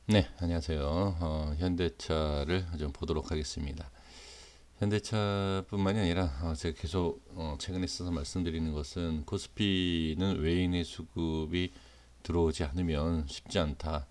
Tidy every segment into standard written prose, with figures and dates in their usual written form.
네, 안녕하세요. 현대차를 좀 보도록 하겠습니다. 현대차뿐만이 아니라 제가 계속 최근에 있어서 말씀드리는 것은 코스피는 외인의 수급이 들어오지 않으면 쉽지 않다.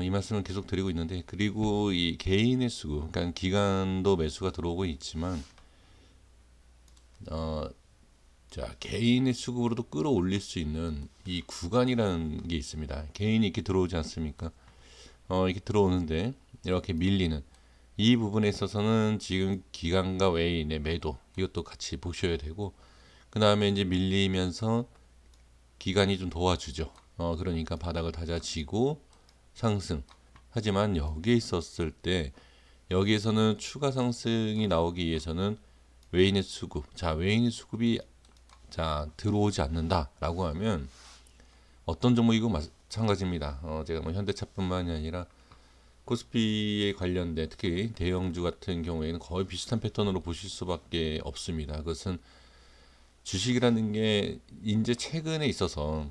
이 말씀을 계속 드리고 있는데, 그리고 이 개인의 수급, 그러니까 기관도 매수가 들어오고 있지만 어, 자, 개인의 수급으로도 끌어올릴 수 있는 이 구간이라는 게 있습니다. 개인이 이렇게 들어오지 않습니까? 이렇게 들어오는데 이렇게 밀리는 이 부분에 있어서는 지금 기관과 외인의 매도 이것도 같이 보셔야 되고, 그 다음에 이제 밀리면서 기관이 좀 도와주죠. 그러니까 바닥을 다져지고 상승. 하지만 여기에 있었을 때 여기에서는 추가 상승이 나오기 위해서는 외인의 수급, 자 외인의 수급이 자 들어오지 않는다라고 하면 어떤 종목이고 마찬가지입니다. 제가 뭐 현대차뿐만이 아니라 코스피에 관련된 특히 대형주 같은 경우에는 거의 비슷한 패턴으로 보실 수밖에 없습니다. 그것은 주식이라는 게 이제 최근에 있어서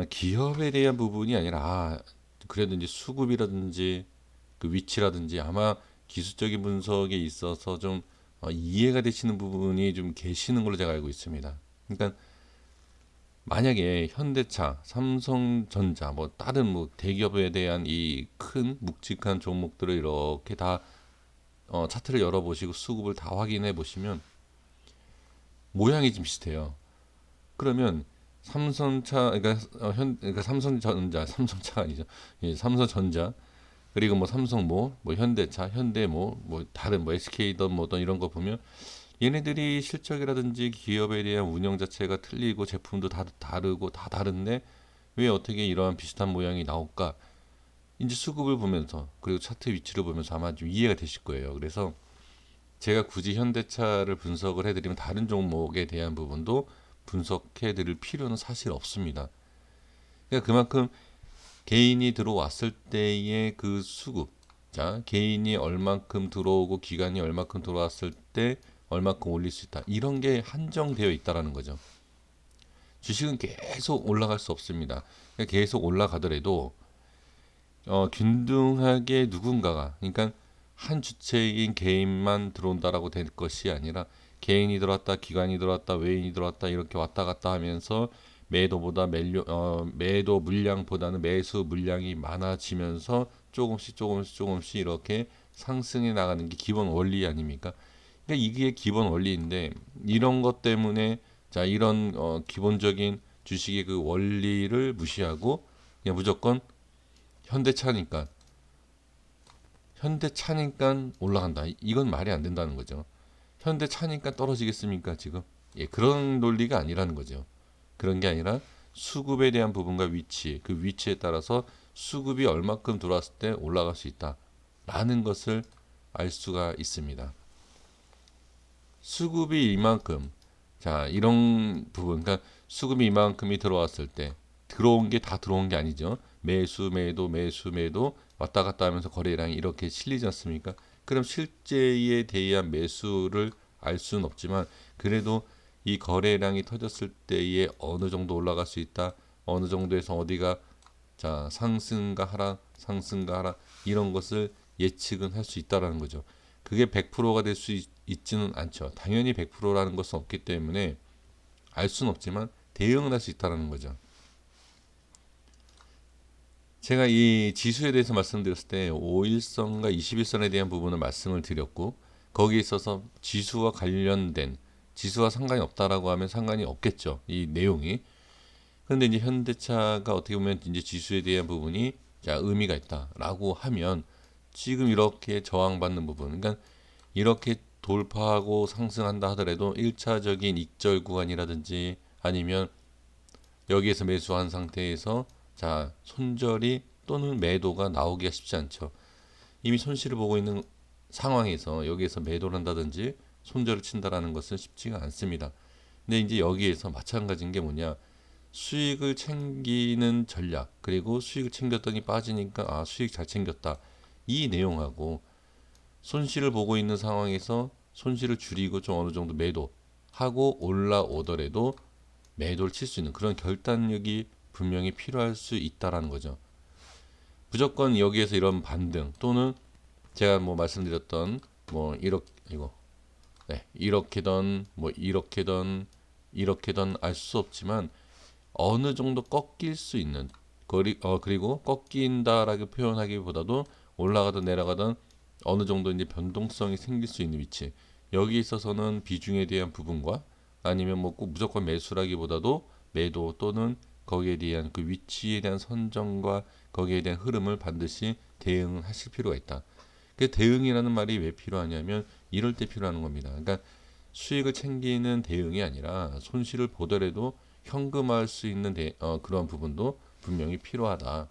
기업에 대한 부분이 아니라 그래도 이제 수급이라든지 그 위치라든지 아마 기술적인 분석에 있어서 좀 이해가 되시는 부분이 좀 계시는 걸로 제가 알고 있습니다. 그러니까 만약에 현대차, 삼성전자, 뭐 다른 뭐 대기업에 대한 이 큰 묵직한 종목들을 이렇게 다 차트를 열어보시고 수급을 다 확인해 보시면 모양이 좀 비슷해요. 그러면 삼성차, 그러니까 그러니까 삼성차가 아니죠. 예, 삼성전자 그리고 뭐 삼성모, 뭐 현대차, 현대모, 뭐 다른 뭐 SK든 뭐든 이런 거 보면 얘네들이 실적이라든지 기업에 대한 운영 자체가 틀리고 제품도 다 다르고 다 다른데 왜 어떻게 이러한 비슷한 모양이 나올까? 이제 수급을 보면서 그리고 차트 위치를 보면서 아마 좀 이해가 되실 거예요. 그래서 제가 굳이 현대차를 분석을 해드리면 다른 종목에 대한 부분도 분석해 드릴 필요는 사실 없습니다. 그러니까 그만큼 개인이 들어왔을 때의 그 수급, 자 개인이 얼만큼 들어오고 기관이 얼만큼 들어왔을 때 얼만큼 올릴 수 있다. 이런 게 한정되어 있다라는 거죠. 주식은 계속 올라갈 수 없습니다. 그러니까 계속 올라가더라도 균등하게 누군가가, 그러니까 한 주체인 개인만 들어온다라고 될 것이 아니라 개인이 들어왔다, 기관이 들어왔다, 외인이 들어왔다 이렇게 왔다 갔다 하면서 매도 물량보다는 매수 물량이 많아지면서 조금씩 이렇게 상승해 나가는 게 기본 원리 아닙니까? 그러니까 이게 기본 원리인데 이런 것 때문에 자 이런 기본적인 주식의 그 원리를 무시하고 그냥 무조건 현대차니까 현대차니까 올라간다. 이건 말이 안 된다는 거죠. 현대차니까 떨어지겠습니까, 지금? 예, 그런 논리가 아니라는 거죠. 그런 게 아니라 수급에 대한 부분과 위치, 그 위치에 따라서 수급이 얼마큼 들어왔을 때 올라갈 수 있다라는 것을 알 수가 있습니다. 수급이 이만큼, 자, 이런 부분, 그러니까 수급이 이만큼이 들어왔을 때 들어온 게 다 들어온 게 아니죠. 매수 매도 왔다 갔다 하면서 거래량이 이렇게 실리지 않습니까? 그럼 실제에 대한 매수를 알 수는 없지만 그래도 이 거래량이 터졌을 때에 어느 정도 올라갈 수 있다. 어느 정도에서 어디가 자 상승과 하락, 상승과 하락 이런 것을 예측은 할 수 있다라는 거죠. 그게 100%가 될 수 있지는 않죠. 당연히 100%라는 것은 없기 때문에 알 수는 없지만 대응을 할 수 있다라는 거죠. 제가 이 지수에 대해서 말씀드렸을 때 5일선과 21선에 대한 부분을 말씀을 드렸고 거기에 있어서 지수와 관련된 지수와 상관이 없다라고 하면 상관이 없겠죠. 이 내용이. 그런데 이제 현대차가 어떻게 보면 이제 지수에 대한 부분이 자 의미가 있다라고 하면 지금 이렇게 저항받는 부분, 그러니까 이렇게 돌파하고 상승한다 하더라도 1차적인 익절 구간이라든지 아니면 여기에서 매수한 상태에서 자 손절이 또는 매도가 나오기가 쉽지 않죠. 이미 손실을 보고 있는 상황에서 여기에서 매도를 한다든지 손절을 친다라는 것은 쉽지가 않습니다. 근데 이제 여기에서 마찬가지인 게 뭐냐, 수익을 챙기는 전략, 그리고 수익을 챙겼더니 빠지니까 수익 잘 챙겼다 이 내용하고 손실을 보고 있는 상황에서 손실을 줄이고 좀 어느 정도 매도하고 올라오더라도 매도를 칠 수 있는 그런 결단력이 분명히 필요할 수 있다라는 거죠. 무조건 여기에서 이런 반등 또는 제가 뭐 말씀드렸던 뭐 이렇게든 뭐 이렇게든 알 수 없지만 어느 정도 꺾일 수 있는 그리고 꺾인다라고 표현하기보다도 올라가든 내려가든 어느 정도 이제 변동성이 생길 수 있는 위치, 여기 있어서는 비중에 대한 부분과 아니면 뭐 꼭 무조건 매수라기보다도 매도 또는 거기에 대한 그 위치에 대한 선정과 거기에 대한 흐름을 반드시 대응하실 필요가 있다. 그 대응이라는 말이 왜 필요하냐면 이럴 때 필요한 겁니다. 그러니까 수익을 챙기는 대응이 아니라 손실을 보더라도 현금화할 수 있는 그런 부분도 분명히 필요하다.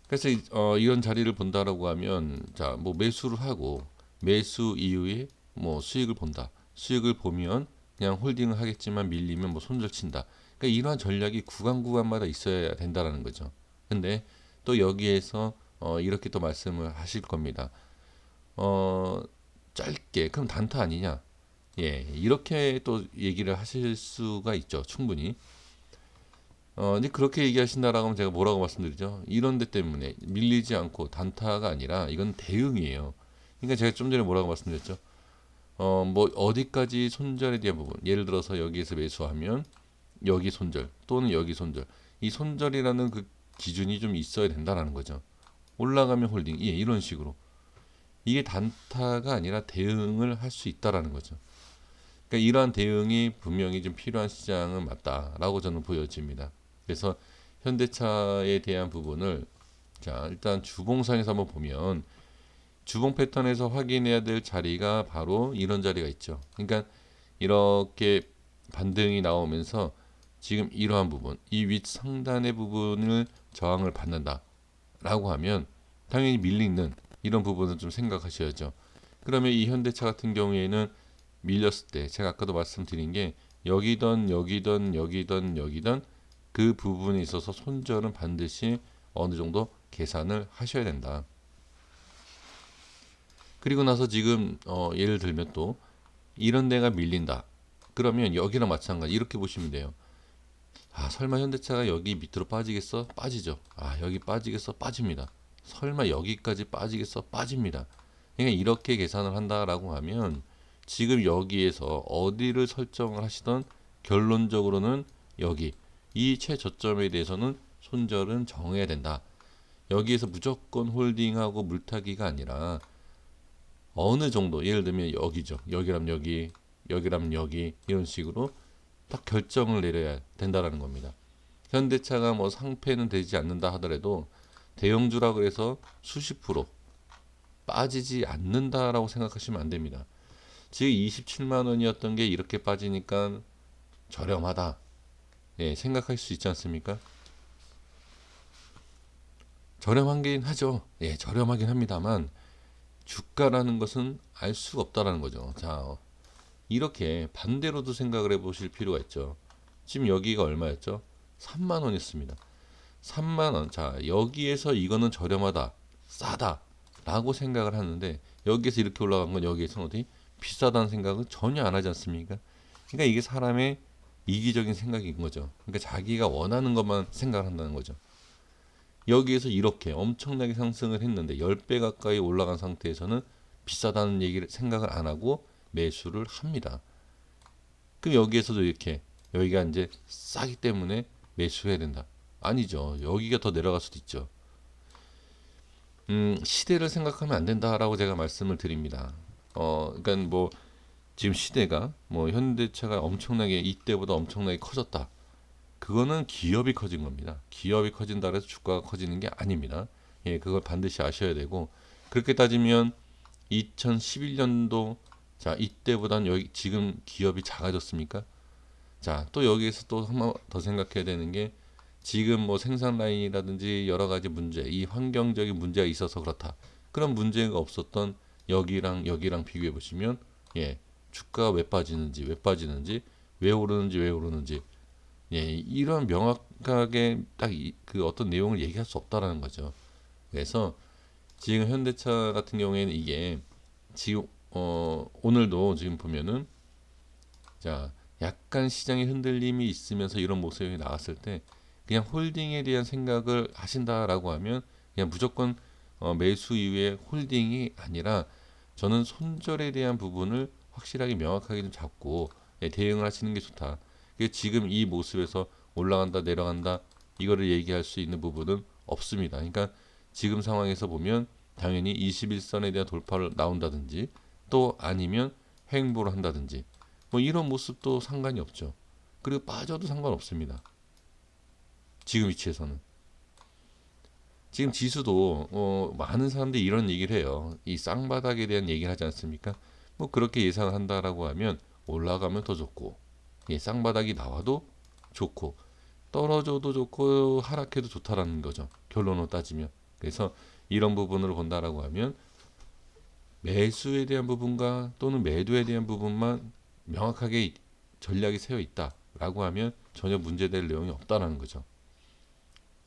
그래서 이런 자리를 본다라고 하면 뭐 매수를 하고 매수 이후에 뭐 수익을 본다. 수익을 보면 그냥 홀딩을 하겠지만 밀리면 뭐 손절 친다. 그러니까 이러한 전략이 구간마다 있어야 된다라는 거죠. 근데 또 여기에서 이렇게 또 말씀을 하실 겁니다. 어, 짧게 그럼 단타 아니냐? 예, 이렇게 또 얘기를 하실 수가 있죠. 충분히. 근데 그렇게 얘기하신다라고 하면 제가 뭐라고 말씀드리죠? 이런 데 때문에 밀리지 않고 단타가 아니라 이건 대응이에요. 그러니까 제가 좀 전에 뭐라고 말씀드렸죠? 뭐 어디까지 손절에 대한 부분. 예를 들어서 여기에서 매수하면 여기 손절 또는 여기 손절. 이 손절이라는 그 기준이 좀 있어야 된다라는 거죠. 올라가면 홀딩. 예, 이런 식으로. 이게 단타가 아니라 대응을 할 수 있다라는 거죠. 그러니까 이러한 대응이 분명히 좀 필요한 시장은 맞다라고 저는 보여집니다. 그래서 현대차에 대한 부분을 일단 주봉상에서 한번 보면 주봉 패턴에서 확인해야 될 자리가 바로 이런 자리가 있죠. 그러니까 이렇게 반등이 나오면서 지금 이러한 부분, 이 윗 상단의 부분을 저항을 받는다라고 하면 당연히 밀리는 이런 부분을 좀 생각하셔야죠. 그러면 이 현대차 같은 경우에는 밀렸을 때 제가 아까도 말씀드린 게 여기든 그 부분에 있어서 손절은 반드시 어느 정도 계산을 하셔야 된다. 그리고 나서 지금 예를 들면 또 이런 데가 밀린다. 그러면 여기랑 마찬가지 이렇게 보시면 돼요. 설마 현대차가 여기 밑으로 빠지겠어? 빠지죠. 여기 빠지겠어? 빠집니다. 설마 여기까지 빠지겠어? 빠집니다. 그러니까 이렇게 계산을 한다라고 하면 지금 여기에서 어디를 설정을 하시던 결론적으로는 여기 이 최저점에 대해서는 손절은 정해야 된다. 여기에서 무조건 홀딩하고 물타기가 아니라 어느 정도 예를 들면 여기죠. 여기라면 여기, 여기라면 여기 이런 식으로 딱 결정을 내려야 된다라는 겁니다. 현대차가 뭐 상패는 되지 않는다 하더라도 대형주라 그래서 수십 프로 빠지지 않는다라고 생각하시면 안 됩니다. 지금 27만 원이었던 게 이렇게 빠지니까 저렴하다. 예, 생각할 수 있지 않습니까? 저렴하긴 하죠. 예, 저렴하긴 합니다만 주가라는 것은 알 수가 없다라는 거죠. 이렇게 반대로도 생각을 해보실 필요가 있죠. 지금 여기가 얼마였죠? 3만 원이었습니다. 3만 원. 여기에서 이거는 저렴하다, 싸다라고 생각을 하는데 여기에서 이렇게 올라간 건 여기에서는 어디 비싸다는 생각은 전혀 안 하지 않습니까? 그러니까 이게 사람의 이기적인 생각인 거죠. 그러니까 자기가 원하는 것만 생각한다는 거죠. 여기에서 이렇게 엄청나게 상승을 했는데 10배 가까이 올라간 상태에서는 비싸다는 얘기를 생각을 안 하고 매수를 합니다. 그럼 여기에서도 이렇게 여기가 이제 싸기 때문에 매수해야 된다. 아니죠. 여기가 더 내려갈 수도 있죠. 시대를 생각하면 안 된다라고 제가 말씀을 드립니다. 그러니까 뭐 지금 시대가 뭐 현대차가 엄청나게 이때보다 엄청나게 커졌다. 그거는 기업이 커진 겁니다. 기업이 커진다 그래서 주가가 커지는 게 아닙니다. 예, 그걸 반드시 아셔야 되고 그렇게 따지면 2011년도 이때보다는 여기 지금 기업이 작아졌습니까? 또 여기에서 또 한 번 더 생각해야 되는 게 지금 뭐 생산 라인이라든지 여러 가지 문제, 이 환경적인 문제가 있어서 그렇다. 그런 문제가 없었던 여기랑 비교해 보시면 예, 주가가 왜 빠지는지, 왜 오르는지 예, 이런 명확하게 딱 그 어떤 내용을 얘기할 수 없다라는 거죠. 그래서 지금 현대차 같은 경우에는 이게 지금 오늘도 지금 보면은 약간 시장의 흔들림이 있으면서 이런 모습이 나왔을 때 그냥 홀딩에 대한 생각을 하신다라고 하면 그냥 무조건 매수 이후에 홀딩이 아니라 저는 손절에 대한 부분을 확실하게 명확하게 좀 잡고 대응을 하시는 게 좋다. 지금 이 모습에서 올라간다 내려간다 이거를 얘기할 수 있는 부분은 없습니다. 그러니까 지금 상황에서 보면 당연히 21선에 대한 돌파를 나온다든지 또 아니면 횡보를 한다든지 뭐 이런 모습도 상관이 없죠. 그리고 빠져도 상관없습니다. 지금 위치에서는. 지금 지수도 많은 사람들이 이런 얘기를 해요. 이 쌍바닥에 대한 얘기를 하지 않습니까? 뭐 그렇게 예상을 한다라고 하면 올라가면 더 좋고 쌍바닥이 나와도 좋고 떨어져도 좋고 하락해도 좋다라는 거죠. 결론으로 따지면. 그래서 이런 부분으로 본다라고 하면 매수에 대한 부분과 또는 매도에 대한 부분만 명확하게 전략이 세워 있다라고 하면 전혀 문제될 내용이 없다라는 거죠.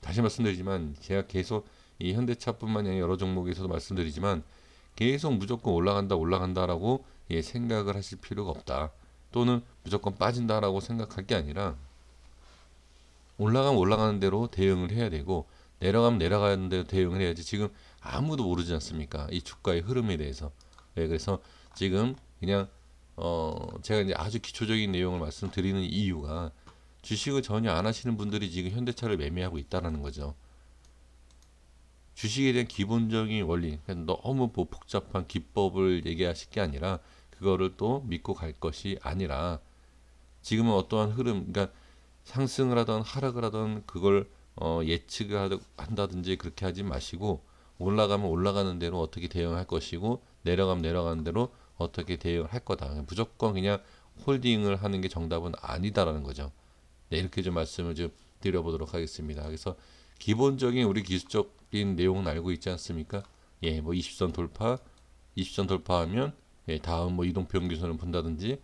다시 말씀드리지만 제가 계속 이 현대차뿐만 아니라 여러 종목에서도 말씀드리지만 계속 무조건 올라간다라고 생각을 하실 필요가 없다. 또는 무조건 빠진다라고 생각할 게 아니라 올라가면 올라가는 대로 대응을 해야 되고 내려가면 내려가는 대로 대응을 해야지. 지금 아무도 모르지 않습니까? 이 주가의 흐름에 대해서. 네, 그래서 지금 그냥 제가 이제 아주 기초적인 내용을 말씀드리는 이유가 주식을 전혀 안 하시는 분들이 지금 현대차를 매매하고 있다라는 거죠. 주식에 대한 기본적인 원리, 그러니까 너무 뭐 복잡한 기법을 얘기하실 게 아니라 그거를 또 믿고 갈 것이 아니라 지금은 어떠한 흐름, 그러니까 상승을 하던 하락을 하던 그걸 예측한다든지 그렇게 하지 마시고 올라가면 올라가는 대로 어떻게 대응할 것이고 내려가면 내려가는 대로 어떻게 대응을 할 거다. 무조건 그냥 홀딩을 하는 게 정답은 아니다라는 거죠. 네, 이렇게 좀 말씀을 좀 드려보도록 하겠습니다. 그래서 기본적인 우리 기술적인 내용은 알고 있지 않습니까? 예, 뭐 20선 돌파하면 다음 뭐 이동 평균선을 본다든지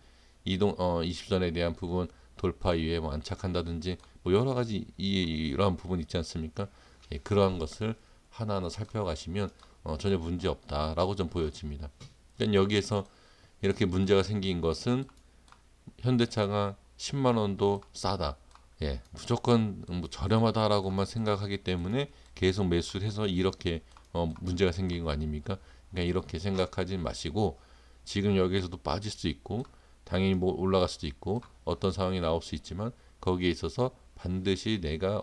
20선에 대한 부분 돌파 이후에 뭐 안착한다든지 뭐 여러 가지 이러한 부분 있지 않습니까? 예, 그러한 것을 하나하나 살펴가시면 전혀 문제 없다라고 좀 보여집니다. 그러니까 여기에서 이렇게 문제가 생긴 것은 현대차가 10만 원도 싸다. 예, 무조건 뭐 저렴하다라고만 생각하기 때문에 계속 매수를 해서 이렇게 문제가 생긴 거 아닙니까? 그러니까 이렇게 생각하지 마시고 지금 여기에서도 빠질 수 있고 당연히 뭐 올라갈 수도 있고 어떤 상황이 나올 수 있지만 거기에 있어서 반드시 내가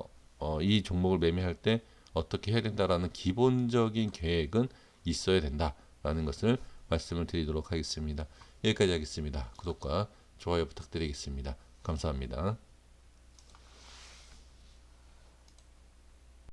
이 종목을 매매할 때 어떻게 해야 된다라는 기본적인 계획은 있어야 된다라는 것을 말씀을 드리도록 하겠습니다. 여기까지 하겠습니다. 구독과 좋아요 부탁드리겠습니다. 감사합니다.